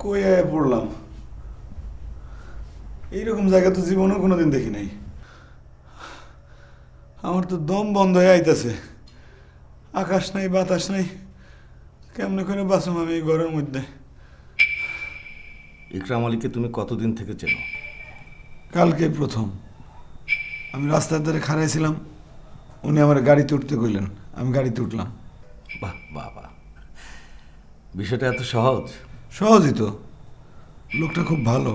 কই আয়া পড়লাম? এইরকম জায়গা তো জীবনেও কোনোদিন দেখি নাই। আমার তো দম বন্ধ হয়ে আইতাছে। আকাশ নাই, বাতাস নাই, কেমনে করে বাঁচুম আমি এই ঘরের মধ্যে? ইকরাম আলীকে তুমি কতদিন থেকে চেনো? কালকে প্রথম। আমি রাস্তার ধারে খাড়াইছিলাম, উনি আমার গাড়িতে উঠতে কইলেন, আমি গাড়িতে উঠলাম। বাহ বাহ বাহ, বিষয়টা এত সহজ? সহজই তো। লোকটা খুব ভালো।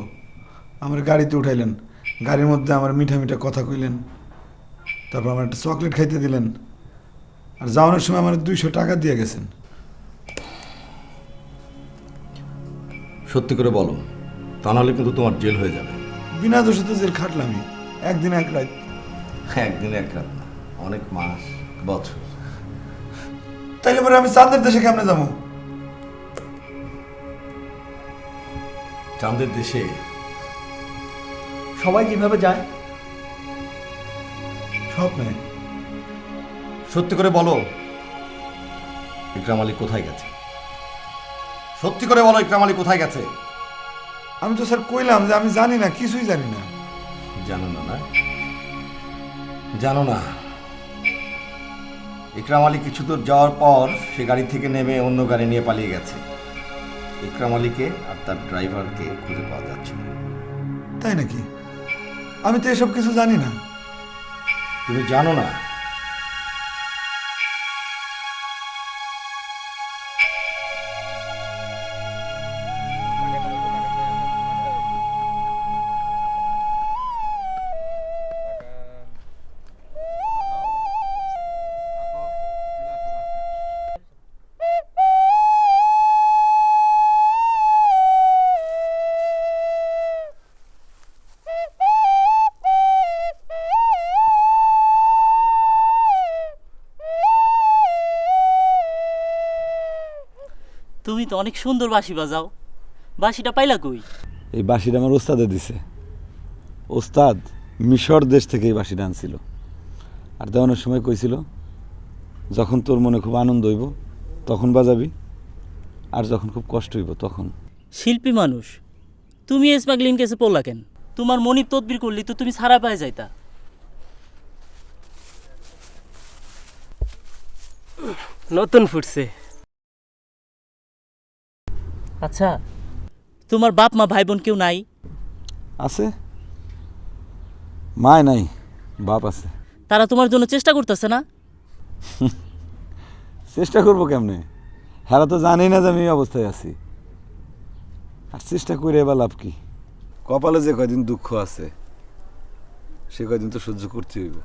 আমার গাড়িতে উঠাইলেন, গাড়ির মধ্যে আমার মিঠা মিঠা কথা কইলেন, তারপর আমার একটা চকলেট খাইতে দিলেন, আর যাওয়ানোর সময় আমার 200 টাকা দিয়ে গেছেন। সত্যি করে বলো, তা নাহলে কিন্তু তোমার জেল হয়ে যাবে। বিনা দোষে তো জেল খাটলামই, একদিন এক রাত। একদিন এক রাত না, অনেক মাস, বছর। তাইলে পরে আমি চাঁদের দেশে কেমনে যাবো? চাঁদের দেশে সবাই যেভাবে যায়। স্বপ্নে। সত্যি করে বলো, ইকরাম আলী কোথায় গেছে? সত্যি করে বলো, ইকরাম আলী কোথায় গেছে? আমি তো স্যার কইলাম যে আমি জানি না, কিছুই জানি না। জানো না? না জানো না? ইকরাম আলী কিছু দূর যাওয়ার পর সে গাড়ি থেকে নেমে অন্য গাড়ি নিয়ে পালিয়ে গেছে। ইকরাম আলীকে আর তার ড্রাইভারকে খুঁজে পাওয়া যাচ্ছে না। তাই নাকি? আমি তো এসব কিছু জানি না। তুমি জানো না? তুমি তো অনেক সুন্দর বাঁশি বাজাও, বাঁশিটা পাইলা কই? এই বাঁশিটা আমার ওস্তাদে দিছে। ওস্তাদ মিশর দেশ থেকে এই বাঁশিটা আনছিল, আর দেওয়ানোর সময় কইছিল, যখন তোর মনে খুব আনন্দ হইব তখন বাজাবি, আর যখন খুব কষ্ট হইব তখন। শিল্পী মানুষ, তুমি স্মাগলিং কেসে পড়লা কেন? তোমার মনিব তদবির করলি তো তুমি ছাড়া পায়ে যাইতা। নতুন ফুটছে। আচ্ছা, তোমার বাপ মা ভাই বোন কেউ নাই? আছে, মায় নাই, বাপ আছে। তারা তোমার জন্য চেষ্টা করতেছে না? চেষ্টা করবো কেমনে? হেরা তো জানি না যে আমি এই অবস্থায় আছি, আর চেষ্টা করে এবার লাভ কি? কপালে যে কয়দিন দুঃখ আছে সে কয়দিন তো সহ্য করতে হইব।